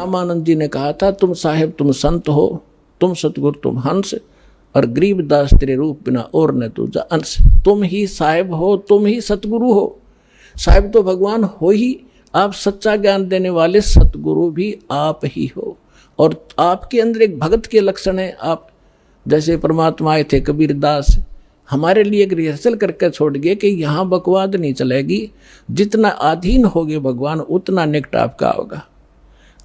रामानंद जी ने कहा था, तुम साहेब तुम संत हो, तुम सतगुरु तुम हंस, और गरीबदास तेरे रूप बिना और न तुझा अंश। तुम ही साहेब हो, तुम ही सतगुरु हो। साहेब तो भगवान हो ही, आप सच्चा ज्ञान देने वाले सतगुरु भी आप ही हो। और आपके अंदर एक भगत के लक्षण है। आप जैसे परमात्मा आए थे कबीरदास, हमारे लिए एक रिहर्सल करके छोड़ गए कि यहाँ बकवाद नहीं चलेगी, जितना अधीन होगे भगवान उतना निकट आपका होगा।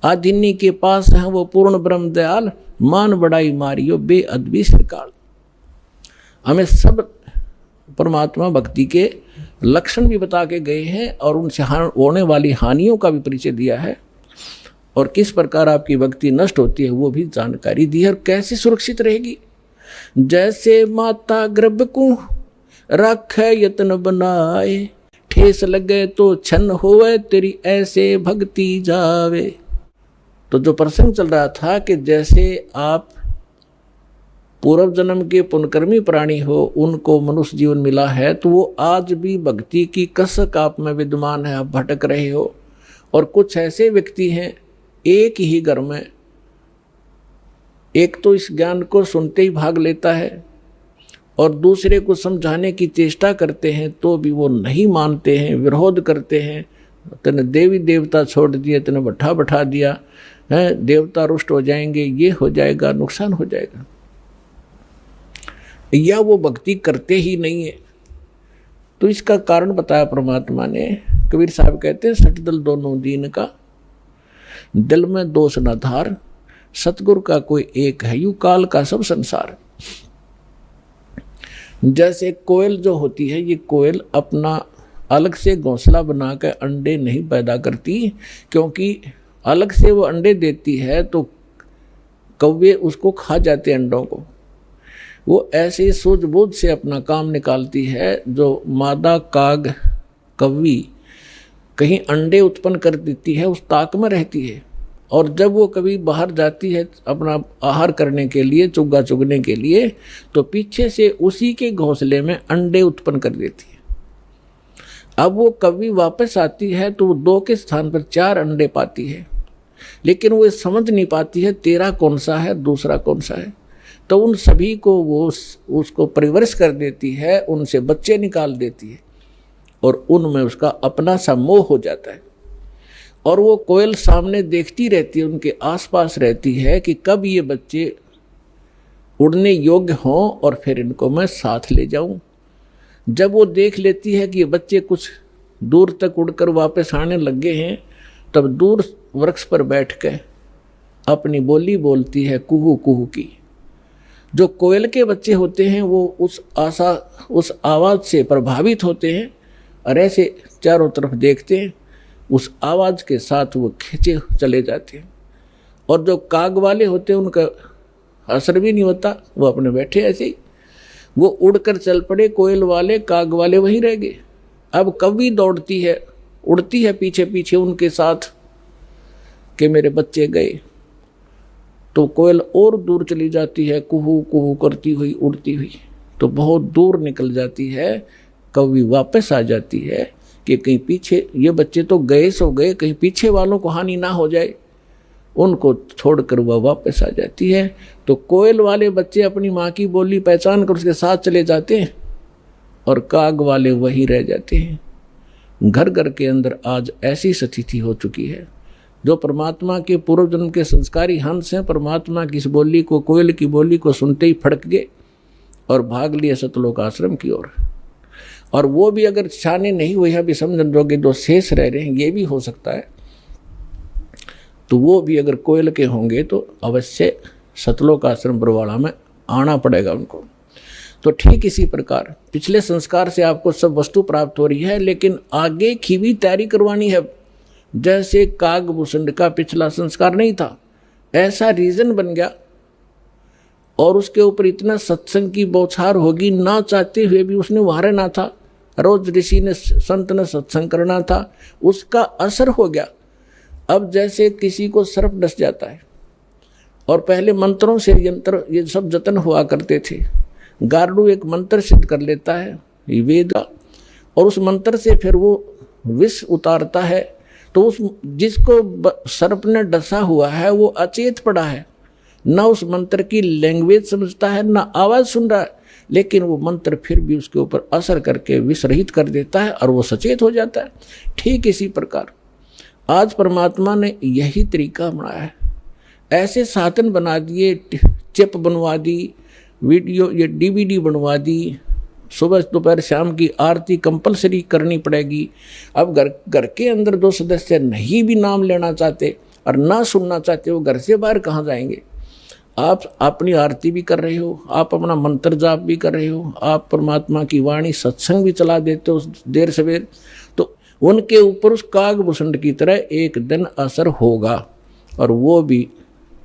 अधीनी के पास है वो पूर्ण ब्रह्म दयाल, मान बड़ाई मारियो बेअदबी सरकाल। हमें सब परमात्मा भक्ति के लक्षण भी बता के गए हैं और उनसे होने वाली हानियों का भी परिचय दिया है, और किस प्रकार आपकी भक्ति नष्ट होती है वो भी जानकारी दी है, और कैसे सुरक्षित रहेगी। जैसे माता गर्भ को रखे यत्न बनाए, ठेस लगे तो छन होवे तेरी ऐसे भक्ति जावे। तो जो प्रसंग चल रहा था कि जैसे आप पूर्व जन्म के पुण्यकर्मी प्राणी हो, उनको मनुष्य जीवन मिला है, तो वो आज भी भक्ति की कसक आप में विद्यमान है, आप भटक रहे हो। और कुछ ऐसे व्यक्ति हैं एक ही घर में, एक तो इस ज्ञान को सुनते ही भाग लेता है और दूसरे को समझाने की चेष्टा करते हैं तो भी वो नहीं मानते हैं, विरोध करते हैं। तने देवी देवता छोड़ दिए, तने बैठा बैठा दिया है, देवता रुष्ट हो जाएंगे, ये हो जाएगा, नुकसान हो जाएगा, या वो भक्ति करते ही नहीं है। तो इसका कारण बताया परमात्मा ने। कबीर साहब कहते हैं, सठ दल दोनों दीन का, दिल में दोष न धार, सतगुरु का कोई एक है, यू काल का सब संसार। जैसे कोयल जो होती है, ये कोयल अपना अलग से घोंसला बनाकर अंडे नहीं पैदा करती, क्योंकि अलग से वो अंडे देती है तो कौवे उसको खा जाते अंडों को। वो ऐसे सूझबूझ से अपना काम निकालती है। जो मादा काग कौवी कहीं अंडे उत्पन्न कर देती है, उस ताक में रहती है, और जब वो कभी बाहर जाती है अपना आहार करने के लिए, चुग्गा चुगने के लिए, तो पीछे से उसी के घोंसले में अंडे उत्पन्न कर देती है। अब वो कभी वापस आती है तो वो 2 के स्थान पर 4 अंडे पाती है, लेकिन वो समझ नहीं पाती है तेरा कौन सा है, दूसरा कौन सा है। तो उन सभी को वो उसको परिवरिश कर देती है, उनसे बच्चे निकाल देती है, और उनमें उसका अपना सा मोह हो जाता है। और वो कोयल सामने देखती रहती है, उनके आसपास रहती है कि कब ये बच्चे उड़ने योग्य हों और फिर इनको मैं साथ ले जाऊं। जब वो देख लेती है कि ये बच्चे कुछ दूर तक उड़कर वापस आने लगे हैं, तब दूर वृक्ष पर बैठ के अपनी बोली बोलती है, कुहू कुहू की। जो कोयल के बच्चे होते हैं वो उस आवाज़ से प्रभावित होते हैं और ऐसे चारों तरफ देखते हैं, उस आवाज़ के साथ वो खींचे चले जाते हैं। और जो काग वाले होते हैं उनका असर भी नहीं होता, वो अपने बैठे ऐसे ही, वो उड़कर चल पड़े। कोयल वाले काग वाले वहीं रह गए। अब कभी दौड़ती है, उड़ती है पीछे पीछे उनके साथ कि मेरे बच्चे गए, तो कोयल और दूर चली जाती है, कुहू कुहू करती हुई उड़ती हुई, तो बहुत दूर निकल जाती है। कभी वापस आ जाती है कि कहीं पीछे ये बच्चे तो गए सो गए, कहीं पीछे वालों को हानि ना हो जाए, उनको छोड़कर वह वापस आ जाती है। तो कोयल वाले बच्चे अपनी माँ की बोली पहचान कर उसके साथ चले जाते हैं और काग वाले वहीं रह जाते हैं। घर घर के अंदर आज ऐसी स्थिति हो चुकी है। जो परमात्मा के पूर्व जन्म के संस्कारी हंस हैं, परमात्मा की इस बोली को, कोयल की बोली को सुनते ही फड़क गए और भाग लिए सतलोक आश्रम की ओर। और वो भी अगर छाने नहीं हुए अभी समझन जोगे, जो शेष रह रहे हैं, ये भी हो सकता है, तो वो भी अगर कोयल के होंगे तो अवश्य सतलोक आश्रम बरवाड़ा में आना पड़ेगा उनको। तो ठीक इसी प्रकार पिछले संस्कार से आपको सब वस्तु प्राप्त हो रही है, लेकिन आगे की भी तैयारी करवानी है। जैसे कागभूषण का पिछला संस्कार नहीं था, ऐसा रीजन बन गया और उसके ऊपर इतना सत्संग की बौछार होगी, ना चाहते हुए भी उसने वहाँ रहना था। रोज ऋषि ने संत ने सत्संग करना था, उसका असर हो गया। अब जैसे किसी को सर्प डस जाता है और पहले मंत्रों से यंत्र ये सब जतन हुआ करते थे। गारुड़ एक मंत्र सिद्ध कर लेता है वेद का, और उस मंत्र से फिर वो विष उतारता है, तो उस जिसको सर्प ने डसा हुआ है वो अचेत पड़ा है, ना उस मंत्र की लैंग्वेज समझता है, ना आवाज़ सुन रहा है, लेकिन वो मंत्र फिर भी उसके ऊपर असर करके विसरहित कर देता है और वो सचेत हो जाता है। ठीक इसी प्रकार आज परमात्मा ने यही तरीका बनाया है। ऐसे साधन बना दिए, चिप बनवा दी, वीडियो ये DVD बनवा दी, सुबह दोपहर शाम की आरती कंपलसरी करनी पड़ेगी। अब घर के अंदर 2 सदस्य नहीं भी नाम लेना चाहते और ना सुनना चाहते, वो घर से बाहर कहाँ जाएंगे। आप अपनी आरती भी कर रहे हो, आप अपना मंत्र जाप भी कर रहे हो, आप परमात्मा की वाणी सत्संग भी चला देते हो देर सवेर, तो उनके ऊपर उस कागभूषण की तरह एक दिन असर होगा और वो भी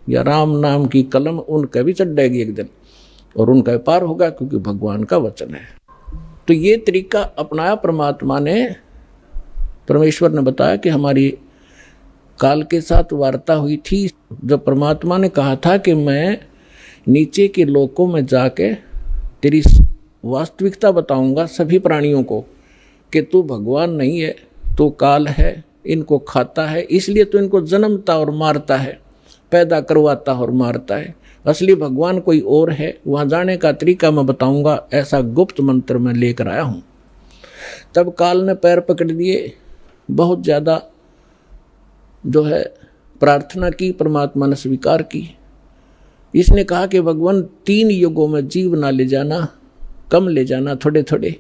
या राम नाम की कलम उनका भी चढ़ेगी एक दिन और उनका पार होगा, क्योंकि भगवान का वचन है। तो ये तरीका अपनाया परमात्मा ने। परमेश्वर ने बताया कि हमारी काल के साथ वार्ता हुई थी जब परमात्मा ने कहा था कि मैं नीचे के लोकों में जाके तेरी वास्तविकता बताऊंगा सभी प्राणियों को कि तू भगवान नहीं है, तू काल है, इनको खाता है, इसलिए तो इनको जन्मता और मारता है, पैदा करवाता और मारता है। असली भगवान कोई और है, वहाँ जाने का तरीका मैं बताऊंगा, ऐसा गुप्त मंत्र मैं लेकर आया हूँ। तब काल ने पैर पकड़ दिए, बहुत ज़्यादा जो है प्रार्थना की, परमात्मा ने स्वीकार की। इसने कहा कि भगवान 3 युगों में जीव ना ले जाना, कम ले जाना थोड़े थोड़े,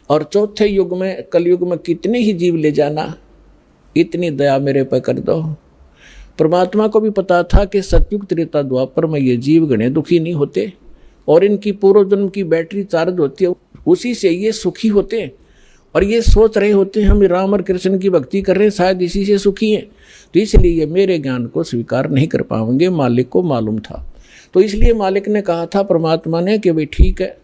और चौथे युग में कलयुग में कितने ही जीव ले जाना, इतनी दया मेरे पर कर दो। परमात्मा को भी पता था कि सतयुग त्रेता द्वापर में ये जीव गणे दुखी नहीं होते और इनकी पूर्व जन्म की बैटरी चार्ज होती है, उसी से ये सुखी होते हैं और ये सोच रहे होते हैं हम राम और कृष्ण की भक्ति कर रहे हैं, शायद इसी से सुखी हैं, तो इसलिए ये मेरे ज्ञान को स्वीकार नहीं कर पाएंगे। मालिक को मालूम था, तो इसलिए मालिक ने कहा था परमात्मा ने कि भाई ठीक है,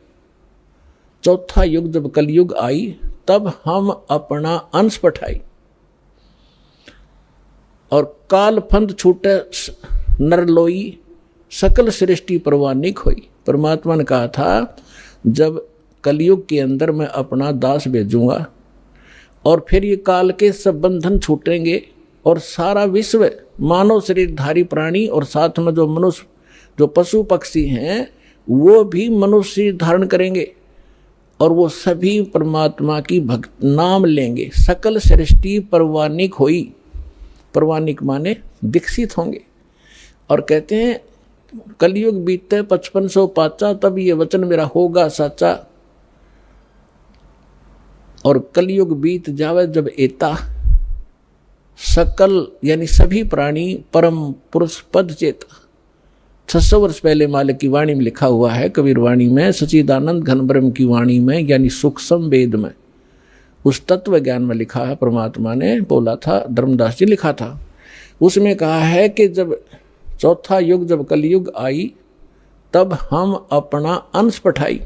चौथा युग जब कलयुग आई तब हम अपना अंश पठाई और काल फंद छूटे नरलोई सकल सृष्टि परवानिक हुई। परमात्मा ने कहा था जब कलयुग के अंदर मैं अपना दास भेजूंगा और फिर ये काल के सब बंधन छूटेंगे और सारा विश्व मानव शरीरधारी प्राणी और साथ में जो मनुष्य जो पशु पक्षी हैं वो भी मनुष्य धारण करेंगे और वो सभी परमात्मा की भक्त नाम लेंगे। सकल सृष्टि परवानिक हुई, परवानिक माने विकसित होंगे। और कहते हैं कलयुग बीते 5500 पाचा, तब ये वचन मेरा होगा सच्चा। और कलयुग बीत जावे जब एता, सकल यानी सभी प्राणी परम पुरुष पद चेता। 600 वर्ष पहले मालिक की वाणी में लिखा हुआ है, कबीर वाणी में, सच्चिदानंद घन ब्रह्म की वाणी में, यानी सूक्ष्म वेद में, उस तत्व ज्ञान में लिखा है। परमात्मा ने बोला था, धर्मदास जी लिखा था, उसमें कहा है कि जब चौथा युग जब कलयुग आई तब हम अपना अंश पठाई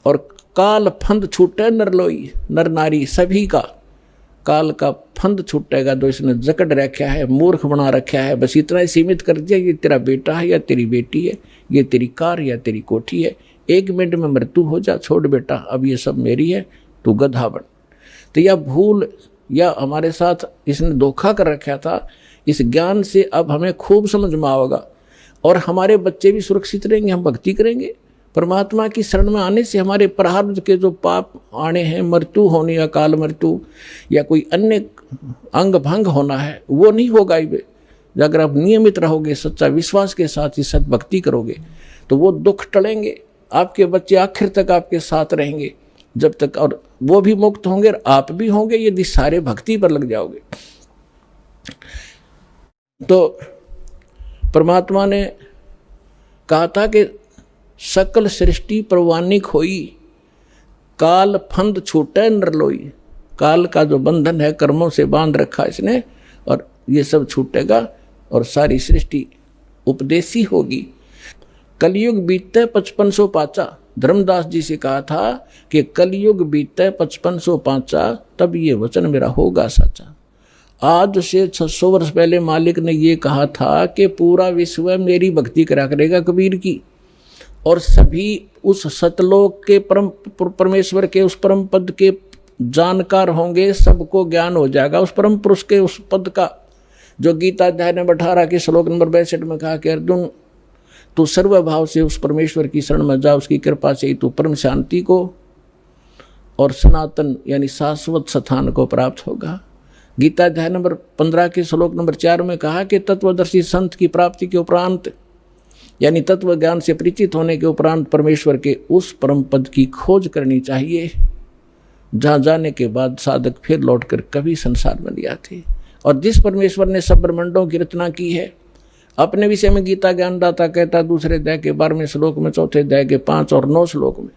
और काल फंद छूटे नरलोई, नर नारी सभी का काल का फंद छूटेगा जो इसने जकड़ रखा है, मूर्ख बना रखा है, बस इतना ही सीमित कर दिया, ये तेरा बेटा है या तेरी बेटी है, ये तेरी कार या तेरी कोठी है, 1 मिनट में मृत्यु हो जा, छोड़ बेटा, अब ये सब मेरी है, तू गधा बन। तो यह भूल या हमारे साथ इसने धोखा कर रखा था, इस ज्ञान से अब हमें खूब समझ में आएगा और हमारे बच्चे भी सुरक्षित रहेंगे, हम भक्ति करेंगे। परमात्मा की शरण में आने से हमारे प्रारब्ध के जो पाप आने हैं, मृत्यु होनी या काल मृत्यु या कोई अन्य अंग भंग होना है, वो नहीं होगा। अगर आप नियमित रहोगे, सच्चा विश्वास के साथ ही सद्भक्ति करोगे तो वो दुख टलेंगे, आपके बच्चे आखिर तक आपके साथ रहेंगे जब तक, और वो भी मुक्त होंगे और आप भी होंगे यदि सारे भक्ति पर लग जाओगे। तो परमात्मा ने कहा था कि सकल सृष्टि परवानिक होई, काल फंद छूटे नरलोई। काल का जो बंधन है कर्मों से बांध रखा इसने, और ये सब छूटेगा और सारी सृष्टि उपदेशी होगी। कलयुग बीतते 5500 पाचा, धर्मदास जी से कहा था कि कलयुग बीतते 5500 पाचा, तब ये वचन मेरा होगा सच्चा। आज से 600 वर्ष पहले मालिक ने ये कहा था कि पूरा विश्व मेरी भक्ति करा करेगा कबीर की, और सभी उस सतलोक के परमेश्वर के उस परम पद के जानकार होंगे, सबको ज्ञान हो जाएगा उस परम पुरुष के उस पद का, जो गीता अध्याय नंबर 18 के श्लोक नंबर 62 में कहा कि अर्जुन तू सर्वभाव से उस परमेश्वर की शरण में जा, उसकी कृपा से ही तू परम शांति को और सनातन यानी शाश्वत स्थान को प्राप्त होगा। गीता अध्याय नंबर 15 के श्लोक नंबर 4 में कहा कि तत्वदर्शी संत की प्राप्ति के उपरांत यानी तत्व ज्ञान से परिचित होने के उपरांत परमेश्वर के उस परम पद की खोज करनी चाहिए, जहाँ जाने के बाद साधक फिर लौटकर कभी संसार में नहीं आते। और जिस परमेश्वर ने सब ब्रह्मांडों की रचना की है, अपने विषय में गीता ज्ञानदाता कहता दूसरे अध्याय के 12वें श्लोक में, चौथे अध्याय के 5 और 9 श्लोक में,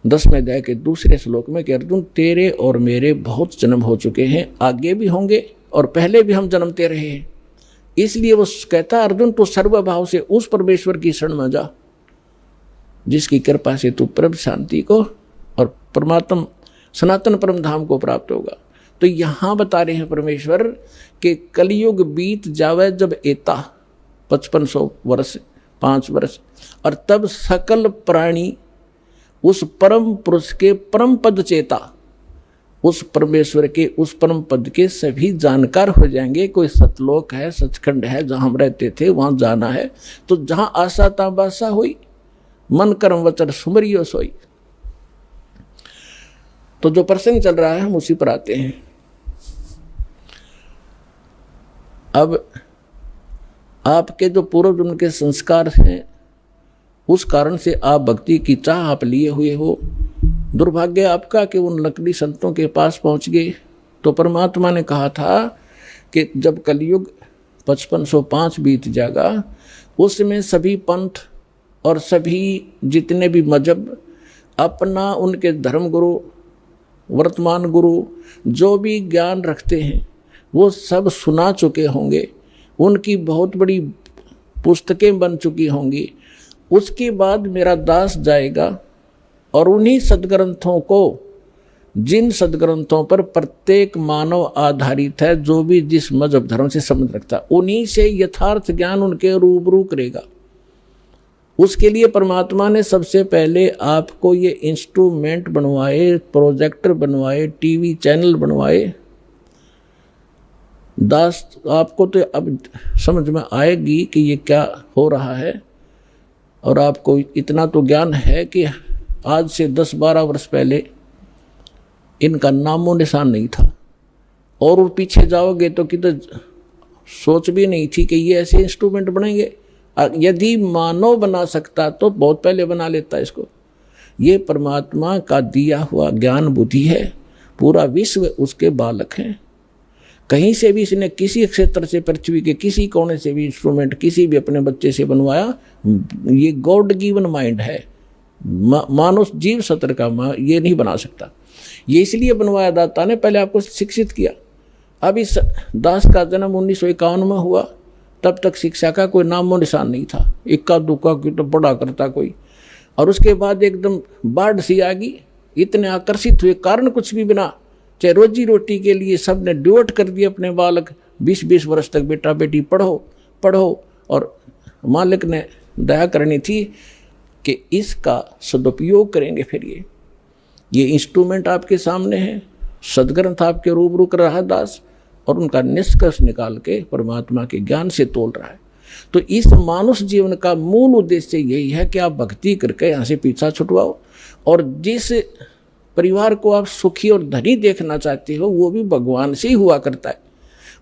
10वें अध्याय के दूसरे श्लोक में कि अर्जुन तेरे और मेरे बहुत जन्म हो चुके हैं, आगे भी होंगे और पहले भी हम जन्मते रहे हैं। इसलिए वो कहता अर्जुन तू सर्वभाव से उस परमेश्वर की शरण में जा, जिसकी कृपा से तू परम शांति को और परमात्म सनातन परम धाम को प्राप्त होगा। तो यहाँ बता रहे हैं परमेश्वर कि कलयुग बीत जावे जब एता 5500 वर्ष 5 वर्ष, और तब सकल प्राणी उस परम पुरुष के परम पद चेता, उस परमेश्वर के उस परम पद के सभी जानकार हो जाएंगे। कोई सतलोक है, सचखंड है, जहाँ हम रहते थे वहाँ जाना है, तो जहाँ आशा ताबासा हुई मन कर्म वचन सुमरियो सोई। तो जो प्रसंग चल रहा है हम उसी पर आते हैं। अब आपके जो पूर्व जन्म के संस्कार हैं, उस कारण से आप भक्ति की चाह आप लिए हुए हो। दुर्भाग्य आपका कि उन लकड़ी संतों के पास पहुंच गए। तो परमात्मा ने कहा था कि जब कलयुग 5505 बीत जाएगा, उसमें सभी पंथ और सभी जितने भी मजहब अपना उनके धर्म गुरु वर्तमान गुरु जो भी ज्ञान रखते हैं वो सब सुना चुके होंगे, उनकी बहुत बड़ी पुस्तकें बन चुकी होंगी। उसके बाद मेरा दास जाएगा और उन्हीं सदग्रंथों को, जिन सदग्रंथों पर प्रत्येक मानव आधारित है, जो भी जिस मजहब धर्म से संबंध रखता है, उन्हीं से यथार्थ ज्ञान उनके रूबरू करेगा। उसके लिए परमात्मा ने सबसे पहले आपको ये इंस्ट्रूमेंट बनवाए, प्रोजेक्टर बनवाए, टीवी चैनल बनवाए। दास आपको तो अब समझ में आएगी कि ये क्या हो रहा है, और आपको इतना तो ज्ञान है कि आज से 10-12 वर्ष पहले इनका नामो निशान नहीं था, और पीछे जाओगे तो किधर सोच भी नहीं थी कि ये ऐसे इंस्ट्रूमेंट बनेंगे। यदि मानव बना सकता तो बहुत पहले बना लेता इसको। ये परमात्मा का दिया हुआ ज्ञान बुद्धि है, पूरा विश्व उसके बालक हैं। कहीं से भी इसने किसी क्षेत्र से, पृथ्वी के किसी कोने से भी इंस्ट्रूमेंट किसी भी अपने बच्चे से बनवाया, ये गॉड गिवन माइंड है। मानव जीव सत्र का ये नहीं बना सकता। ये इसलिए बनवाया दाता ने, पहले आपको शिक्षित किया। अब इस दास का जन्म 1951 में हुआ, तब तक शिक्षा का कोई नामो निशान नहीं था। इक्का दुक्का की तो पढ़ा करता कोई, और उसके बाद एकदम बाढ़ सी आ गई। इतने आकर्षित हुए, कारण कुछ भी बिना, चाहे रोजी रोटी के लिए सब ने डिवोट कर दिए अपने बालक। 20-20 वर्ष तक बेटा बेटी पढ़ो पढ़ो, और मालिक ने दया करनी थी कि इसका सदुपयोग करेंगे। फिर ये इंस्ट्रूमेंट आपके सामने है, सदग्रंथ आपके रूबरू कर रहा है दास, और उनका निष्कर्ष निकाल के परमात्मा के ज्ञान से तोल रहा है। तो इस मानुष जीवन का मूल उद्देश्य यही है कि आप भक्ति करके यहाँ से पीछा छुटवाओ, और जिस परिवार को आप सुखी और धनी देखना चाहते हो वो भी भगवान से ही हुआ करता है।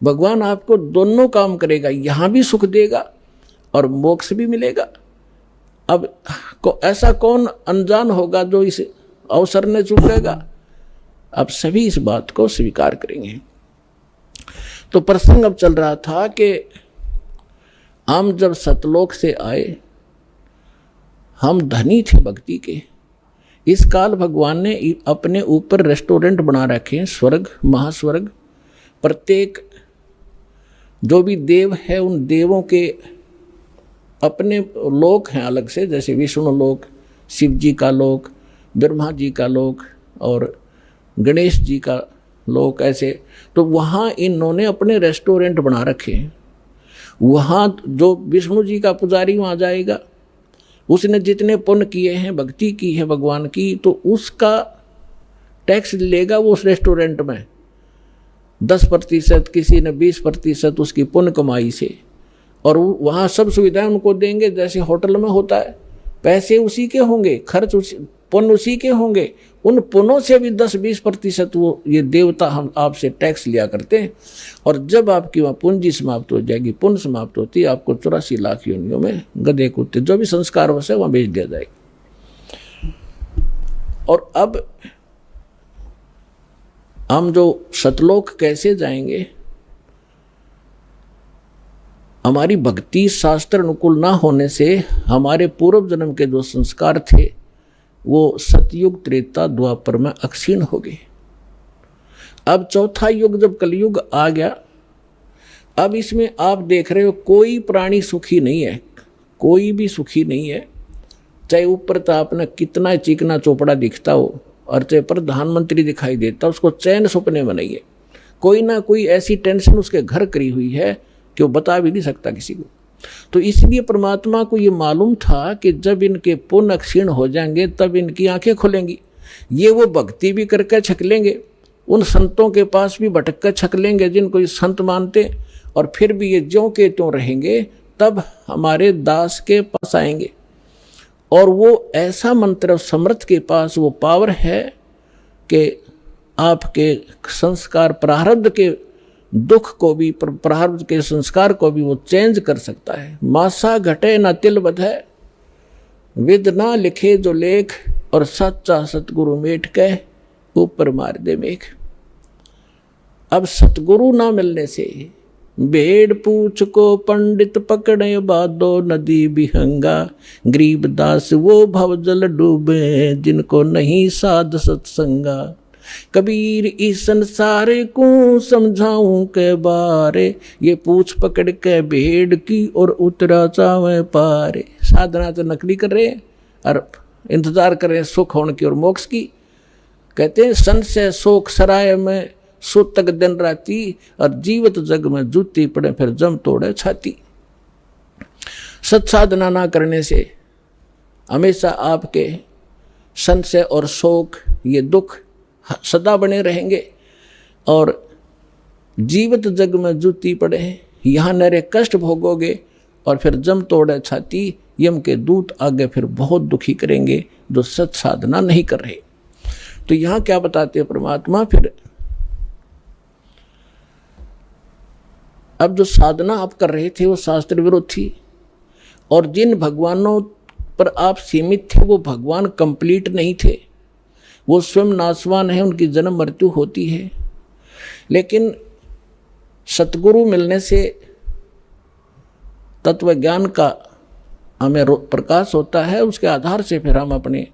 भगवान आपको दोनों काम करेगा, यहाँ भी सुख देगा और मोक्ष भी मिलेगा। अब ऐसा कौन अनजान होगा जो इस अवसर ने चूकेगा? अब सभी इस बात को स्वीकार करेंगे। तो प्रसंग अब चल रहा था कि हम जब सतलोक से आए, हम धनी थे भक्ति के। इस काल भगवान ने अपने ऊपर रेस्टोरेंट बना रखे हैं, स्वर्ग महास्वर्ग। प्रत्येक जो भी देव है उन देवों के अपने लोक हैं अलग से, जैसे विष्णु लोक, शिव जी का लोक, ब्रह्मा जी का लोक और गणेश जी का लोक, ऐसे। तो वहाँ इन्होंने अपने रेस्टोरेंट बना रखे हैं। वहाँ जो विष्णु जी का पुजारी वहाँ जाएगा, उसने जितने पुण्य किए हैं, भक्ति की है भगवान की, तो उसका टैक्स लेगा वो उस रेस्टोरेंट में 10%, किसी ने 20% उसकी पुण्य कमाई से, और वहाँ सब सुविधाएं उनको देंगे जैसे होटल में होता है। पैसे उसी के होंगे, खर्च पुण्य उसी के होंगे। उन पुण्यों से भी 10-20% वो ये देवता हम आपसे टैक्स लिया करते हैं। और जब आपकी वहाँ पूंजी समाप्त हो जाएगी, पुण्य समाप्त होती है, आपको 84 लाख योनियों में गधे कुत्ते जो भी संस्कार हो से वहाँ भेज दिया जाएगा। और अब हम जो सतलोक कैसे जाएंगे, हमारी भक्ति शास्त्र अनुकूल ना होने से हमारे पूर्व जन्म के जो संस्कार थे वो सतयुग त्रेता द्वापर में अक्षीण हो गए। अब चौथा युग जब कलयुग आ गया, अब इसमें आप देख रहे हो कोई प्राणी सुखी नहीं है, कोई भी सुखी नहीं है। चाहे ऊपर तो आपने कितना चिकना चोपड़ा दिखता हो और चाहे प्रधानमंत्री दिखाई देता, उसको चैन सपने में नहीं है। कोई ना कोई ऐसी टेंशन उसके घर करी हुई है कि वो बता भी नहीं सकता किसी को। तो इसलिए परमात्मा को ये मालूम था कि जब इनके पुण्य क्षीण हो जाएंगे तब इनकी आंखें खुलेंगी। ये वो भक्ति भी करके छक लेंगे, उन संतों के पास भी भटक कर छक लेंगे जिनको ये संत मानते, और फिर भी ये ज्यों के त्यों रहेंगे। तब हमारे दास के पास आएंगे और वो ऐसा मंत्र समर्थ के पास वो पावर है कि आपके संस्कार प्रारब्ध के दुख को भी, प्रारब्ध के संस्कार को भी वो चेंज कर सकता है। मासा घटे ना तिल बधे, विद ना लिखे जो लेख, और सच्चा सतगुरु मेट कह ऊपर मार दे मेघ। अब सतगुरु ना मिलने से भेड़ पूछ को पंडित पकड़े बादो नदी बिहंगा, गरीब दास वो भवजल डूबे जिनको नहीं साध सत्संगा। कबीर इस संसार को समझाऊं के बारे, ये पूछ पकड़ के भेड़ की और उतरा चावे पारे। साधना तो नकली कर रहे हैं और इंतजार कर रहे हैं सुख होने की और मोक्ष की। कहते हैं सन से शोक सराय में सुतक दिन राती, और जीवत जग में जूती पड़े फिर जम तोड़े छाती। सत साधना ना करने से हमेशा आपके संशय और शोक, ये दुख सदा बने रहेंगे, और जीवित जग में जूती पड़े यहाँ नरे कष्ट भोगोगे, और फिर जम तोड़े छाती। यम के दूत आगे फिर बहुत दुखी करेंगे जो सत साधना नहीं कर रहे। तो यहाँ क्या बताते हैं परमात्मा, फिर अब जो साधना आप कर रहे थे वो शास्त्र विरुद्ध थी, और जिन भगवानों पर आप सीमित थे वो भगवान कंप्लीट नहीं थे, वो स्वयं नाशवान है, उनकी जन्म मृत्यु होती है। लेकिन सतगुरु मिलने से तत्व ज्ञान का हमें प्रकाश होता है, उसके आधार से फिर हम अपने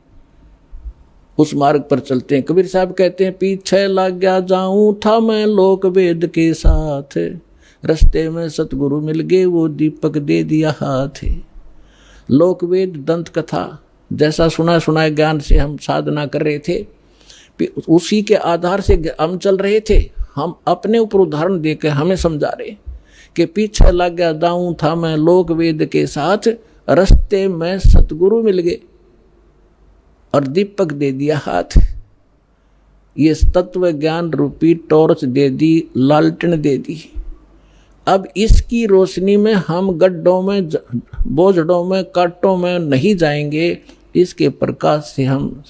उस मार्ग पर चलते हैं। कबीर साहब कहते हैं पीछे लग गया जाऊं था मैं लोक वेद के साथ, रस्ते में सतगुरु मिल गए वो दीपक दे दिया हाथ। लोक वेद दंत कथा जैसा सुना सुनाए ज्ञान से हम साधना कर रहे थे, उसी के आधार से हम चल रहे थे। हम अपने ऊपर उदाहरण देकर हमें समझा रहे कि पीछे लग गया दाऊं था मैं लोक वेद के साथ, रस्ते में सतगुरु मिल गए और दीपक दे दिया हाथ। ये तत्व ज्ञान रूपी टॉर्च दे दी, लालटेन दे दी। अब इसकी रोशनी में हम गड्ढों में, बोझड़ों में, कांटों में नहीं जाएंगे। इसके प्रकाश से हम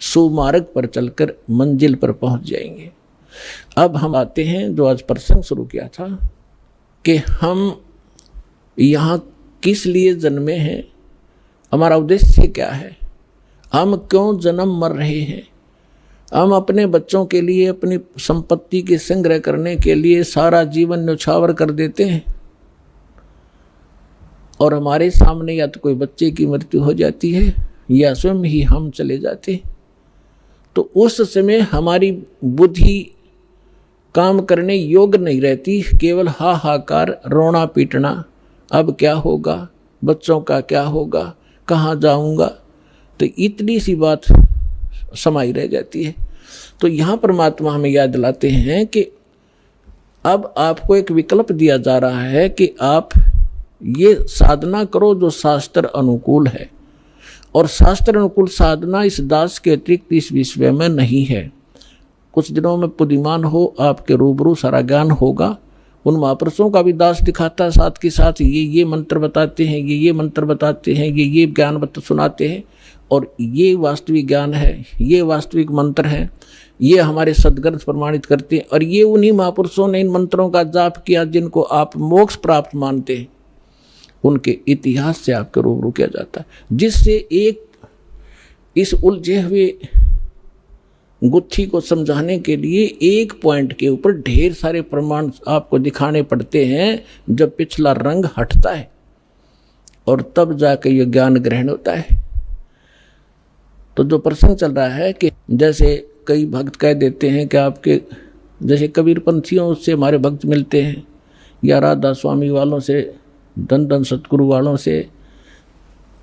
सुमार्ग पर चलकर मंजिल पर पहुंच जाएंगे। अब हम आते हैं जो आज प्रसंग शुरू किया था कि हम यहाँ किस लिए जन्मे हैं, हमारा उद्देश्य क्या है, हम क्यों जन्म मर रहे हैं। हम अपने बच्चों के लिए, अपनी संपत्ति के संग्रह करने के लिए सारा जीवन न्यौछावर कर देते हैं, और हमारे सामने या तो कोई बच्चे की मृत्यु हो जाती है या स्वयं ही हम चले जाते हैं। तो उस समय हमारी बुद्धि काम करने योग्य नहीं रहती, केवल हाहाकार, रोना पीटना, अब क्या होगा, बच्चों का क्या होगा, कहाँ जाऊंगा। तो इतनी सी बात समाई रह जाती है। तो यहाँ परमात्मा हमें याद दिलाते हैं कि अब आपको एक विकल्प दिया जा रहा है कि आप ये साधना करो जो शास्त्र अनुकूल है, और शास्त्र अनुकूल साधना इस दास के अतिरिक्त इस विश्व में नहीं है। कुछ दिनों में बुद्धिमान हो, आपके रूबरू सारा ज्ञान होगा। उन महापुरुषों का भी दास दिखाता है, साथ के साथ ये मंत्र बताते हैं, ये मंत्र बताते हैं, ये ज्ञान सुनाते हैं, और ये वास्तविक ज्ञान है, ये वास्तविक मंत्र है, ये हमारे सदग्रंथ प्रमाणित करते हैं। और ये उन्हीं महापुरुषों ने इन मंत्रों का जाप किया जिनको आप मोक्ष प्राप्त मानते हैं, उनके इतिहास से आपके रूबरू किया जाता है, जिससे एक इस उलझे हुए गुत्थी को समझाने के लिए एक पॉइंट के ऊपर ढेर सारे प्रमाण आपको दिखाने पड़ते हैं। जब पिछला रंग हटता है और तब जाके ये ज्ञान ग्रहण होता है। तो जो प्रसंग चल रहा है कि जैसे कई भक्त कह देते हैं कि आपके जैसे कबीर पंथियों से हमारे भक्त मिलते हैं, या राधा स्वामी वालों से, धन धन सतगुरु वालों से,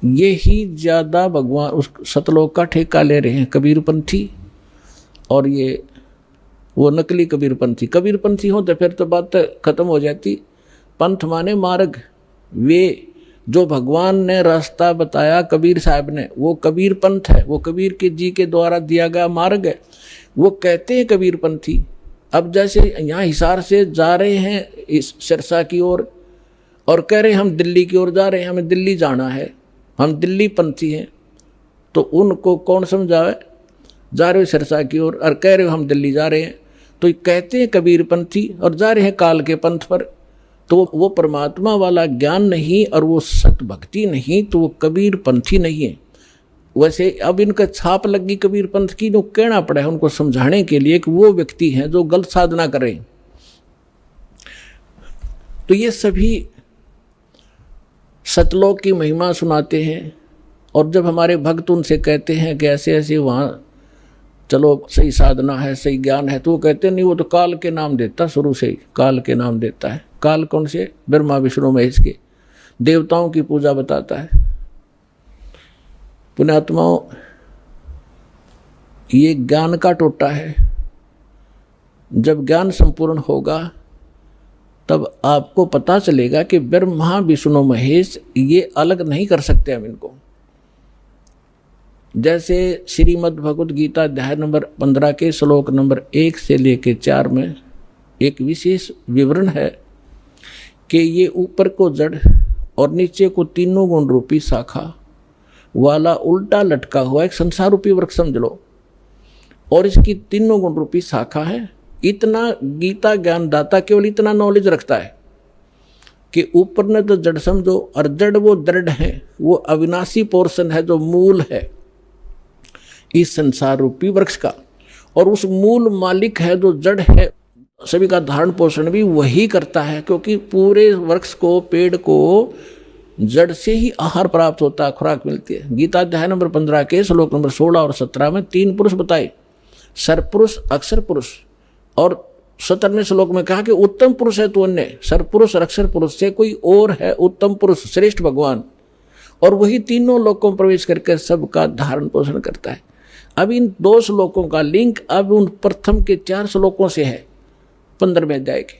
ये ही ज़्यादा भगवान उस सतलोक का ठेका ले रहे हैं कबीर पंथी। और ये वो नकली कबीर पंथी हो तो फिर तो बात खत्म हो जाती। पंथ माने मार्ग, वे जो भगवान ने रास्ता बताया कबीर साहब ने, वो कबीर पंथ है, वो कबीर के जी के द्वारा दिया गया मार्ग है, वो कहते हैं कबीर पंथी। अब जैसे यहाँ हिसार से जा रहे हैं इस सिरसा की ओर और कह रहे हैं हम दिल्ली की ओर जा रहे हैं, हमें दिल्ली जाना है, हम दिल्ली पंथी हैं, तो उनको कौन समझावे? जा रहे हो सिरसा की ओर और कह रहे हो हम दिल्ली जा रहे हैं, तो कहते हैं कबीर पंथी और जा रहे हैं काल के पंथ पर। तो वो परमात्मा वाला ज्ञान नहीं और वो सत भक्ति नहीं, तो वो कबीर पंथी नहीं है। वैसे अब इनका छाप लगी कबीर पंथ की, जो कहना पड़ा है उनको समझाने के लिए कि वो व्यक्ति हैं जो गलत साधना करें। तो ये सभी सतलोक की महिमा सुनाते हैं, और जब हमारे भक्त उनसे कहते हैं कि ऐसे ऐसे वहाँ चलो सही साधना है, सही ज्ञान है, तो वो कहते नहीं, वो तो काल के नाम देता, शुरू से ही काल के नाम देता है। काल कौन से? ब्रह्मा विष्णु महेश के, देवताओं की पूजा बताता है। पुण्यात्माओं, ये ज्ञान का टोटा है। जब ज्ञान संपूर्ण होगा तब आपको पता चलेगा कि ब्रह्मा विष्णु महेश ये अलग नहीं कर सकते हम इनको। जैसे श्रीमद् भगवद गीता अध्याय नंबर 15 के श्लोक नंबर 1 से लेकर 4 में एक विशेष विवरण है कि ये ऊपर को जड़ और नीचे को तीनों गुण रूपी शाखा वाला उल्टा लटका हुआ एक संसार रूपी वृक्ष समझ लो, और इसकी तीनों गुण रूपी शाखा है। इतना गीता ज्ञानदाता केवल इतना नॉलेज रखता है कि ऊपर ने तो जड़ समझो, और जड़ वो दृढ़ है, वो अविनाशी पोर्शन है जो मूल है इस संसार रूपी वृक्ष का, और उस मूल मालिक है जो जड़ है, सभी का धारण पोषण भी वही करता है, क्योंकि पूरे वृक्ष को, पेड़ को जड़ से ही आहार प्राप्त होता है, खुराक मिलती है। गीता अध्याय नंबर 15 के श्लोक नंबर 16 और 17 में 3 पुरुष बताए, सरपुरुष, अक्षर पुरुष, और 17वें श्लोक में कहा कि उत्तम पुरुष है तो अन्य, सरपुरुष और अक्षर पुरुष से कोई और है उत्तम पुरुष, श्रेष्ठ भगवान, और वही तीनों लोकों में प्रवेश करके सबका धारण पोषण करता है। अब इन 2 श्लोकों का लिंक अब उन प्रथम के 4 श्लोकों से है 15वें अध्याय के।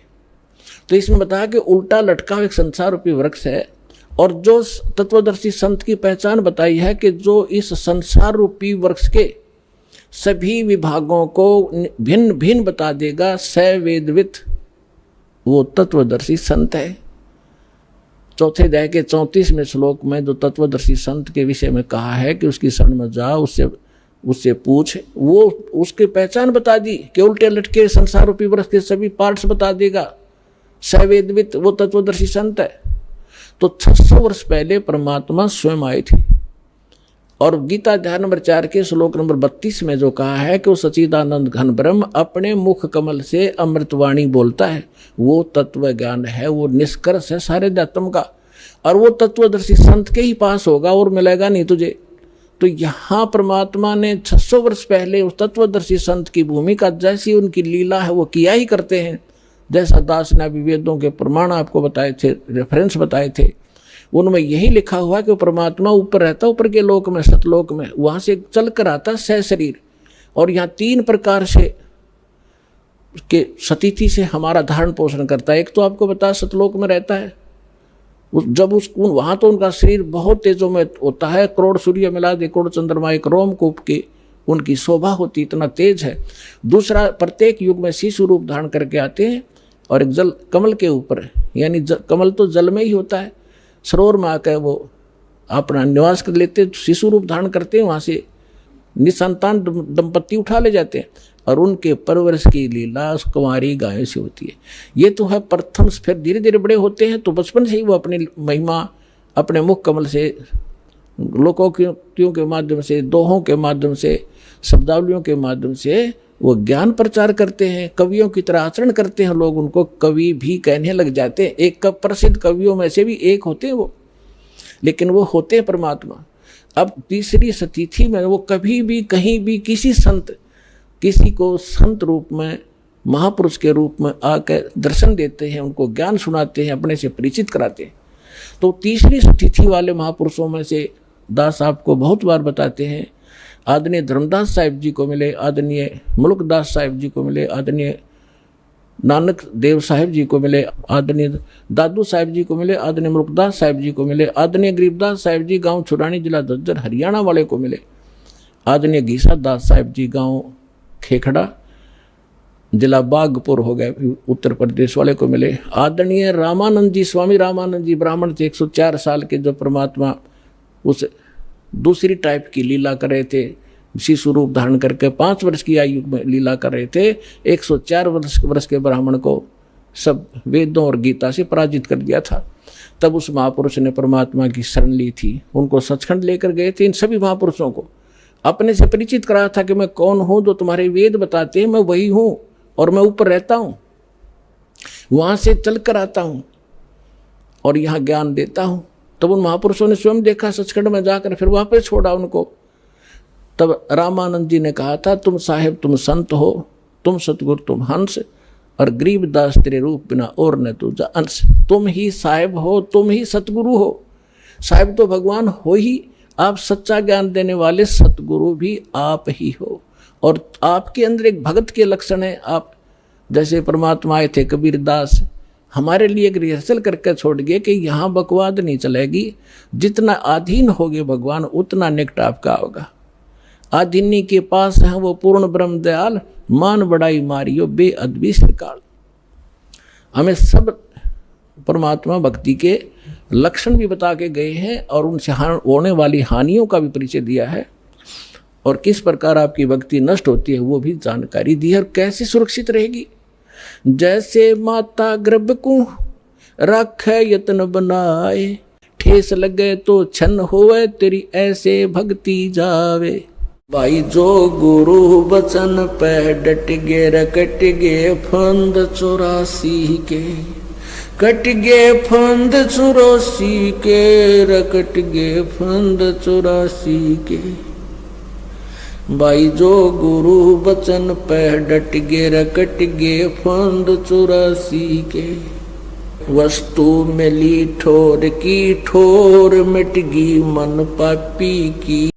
तो इसमें बताया कि उल्टा लटका एक संसार रूपी वृक्ष है, और जो तत्वदर्शी संत की पहचान बताई है कि जो इस संसार रूपी वृक्ष के सभी विभागों को भिन्न भिन्न बता देगा, स वेदवित, वो तत्वदर्शी संत है। चौथे अध्याय के 34वें श्लोक में जो तत्वदर्शी संत के विषय में कहा है कि उसकी शरण में जाओ, उससे पूछ, वो उसकी पहचान बता दी कि उल्टे लटके संसार रूपी वृक्ष के सभी पार्ट्स बता देगा। सवेदवित, वो तत्वदर्शी संत है। तो 600 वर्ष पहले परमात्मा स्वयं आए थे, और गीता अध्याय नंबर 4 के श्लोक नंबर 32 में जो कहा है कि वो सच्चिदानंद घन ब्रह्म अपने मुख कमल से अमृतवाणी बोलता है, वो तत्व ज्ञान है, वो निष्कर्ष है सारे अध्यात्म का, और वो तत्वदर्शी संत के ही पास होगा और मिलेगा नहीं तुझे। तो यहाँ परमात्मा ने 600 वर्ष पहले उस तत्वदर्शी संत की भूमिका, जैसी उनकी लीला है वो किया ही करते हैं। जैसा दास ने अभी वेदों के प्रमाण आपको बताए थे, रेफरेंस बताए थे, उनमें यही लिखा हुआ कि परमात्मा ऊपर रहता, ऊपर के लोक में, सतलोक में, वहाँ से चल कर आता सह शरीर, और यहाँ 3 प्रकार से के सतिथि से हमारा धारण पोषण करता है। एक तो आपको बता सतलोक में रहता है, जब वहाँ तो उनका शरीर बहुत तेजों में होता है, करोड़ सूर्य मिला दे, करोड़ चंद्रमा एक रोमकूप के उनकी शोभा होती इतना तेज है। दूसरा, प्रत्येक युग में शिशु रूप धारण करके आते हैं और एक जल कमल के ऊपर, यानी कमल तो जल में ही होता है, सरोवर में आकर वो अपना निवास कर लेते, शिशु रूप धारण करते हैं, वहाँ से निसंतान दंपत्ति उठा ले जाते हैं और उनके परवरिश की लीला कुंवारी गायों से होती है। ये तो है प्रथम। फिर धीरे धीरे बड़े होते हैं तो बचपन से ही वो अपनी महिमा अपने मुख कमल से, लोकोक्तियों के माध्यम से, दोहों के माध्यम से, शब्दावलियों के माध्यम से वो ज्ञान प्रचार करते हैं। कवियों की तरह आचरण करते हैं, लोग उनको कवि भी कहने लग जाते हैं। एक प्रसिद्ध कवियों में से भी एक होते हैं वो, लेकिन वो होते हैं परमात्मा। अब तीसरी तिथि में वो कभी भी कहीं भी किसी को संत रूप में, महापुरुष के रूप में आकर दर्शन देते हैं, उनको ज्ञान सुनाते हैं, अपने से परिचित कराते हैं। तो तीसरी तिथि वाले महापुरुषों में से दास आपको बहुत बार बताते हैं, आदरणीय धर्मदास साहिब जी को मिले, आदरणीय मुल्कदास साहिब जी को मिले, आदरणीय नानक देव साहिब जी को मिले, आदरणीय दादू साहिब जी को मिले, आदरणीय मुल्कदास साहिब जी को मिले, आदरणीय गरीबदास साहिब जी गांव छुड़ानी जिला झज्जर हरियाणा वाले को मिले, आदरणीय घीसा दास साहिब जी गांव खेखड़ा जिला बागपुर हो गए उत्तर प्रदेश वाले को मिले, आदरणीय रामानंद जी, स्वामी रामानंद जी ब्राह्मण थे, 104 साल के, जो परमात्मा उस दूसरी टाइप की लीला कर रहे थे, शिशु रूप धारण करके 5 वर्ष की आयु में लीला कर रहे थे। 104 वर्ष के ब्राह्मण को सब वेदों और गीता से पराजित कर दिया था। तब उस महापुरुष ने परमात्मा की शरण ली थी, उनको सचखंड लेकर गए थे। इन सभी महापुरुषों को अपने से परिचित कराया था कि मैं कौन हूँ, जो तुम्हारे वेद बताते हैं मैं वही हूँ और मैं ऊपर रहता हूँ, वहाँ से चल कर आता हूँ और यहाँ ज्ञान देता हूँ। तब उन महापुरुषों ने स्वयं देखा सचखंड में जाकर, फिर वहाँ पर छोड़ा उनको। तब रामानंद जी ने कहा था, तुम साहेब तुम संत हो, तुम सतगुरु तुम हंस, और गरीबदास तेरे रूप बिना और न तुझा अंश। तुम ही साहेब हो, तुम ही सतगुरु हो। साहेब तो भगवान हो ही, आप सच्चा ज्ञान देने वाले सतगुरु भी आप ही हो। और आपके अंदर एक भगत के लक्षण है। आप जैसे परमात्मा आए थे कबीरदास, हमारे लिए एक रिहर्सल करके छोड़ गए कि यहाँ बकवाद नहीं चलेगी, जितना अधीन होगे भगवान उतना निकट आपका होगा। आधीनी के पास है वो पूर्ण ब्रह्म दयाल, मान बड़ाई मारियो बेअदबी श्रीकाल। हमें सब परमात्मा भक्ति के लक्षण भी बता के गए हैं और उनसे होने वाली हानियों का भी परिचय दिया है, और किस प्रकार आपकी भक्ति नष्ट होती है वो भी जानकारी दी है, और कैसे सुरक्षित रहेगी। जैसे माता गर्भ को रखे यत्न बनाए, ठेस लगे तो छन होवे तेरी ऐसे भक्ति जावे। भाई जो गुरु बचन पे डट गे रकट गे फंद 84 के, कट गे फंद 84 के, रकट गे फंद 84 के। भाई जो गुरु बचन पे डट गे रकट गे फंद 84 के। वस्तु मिली ठोर की ठोर, मिट गई मन पापी की।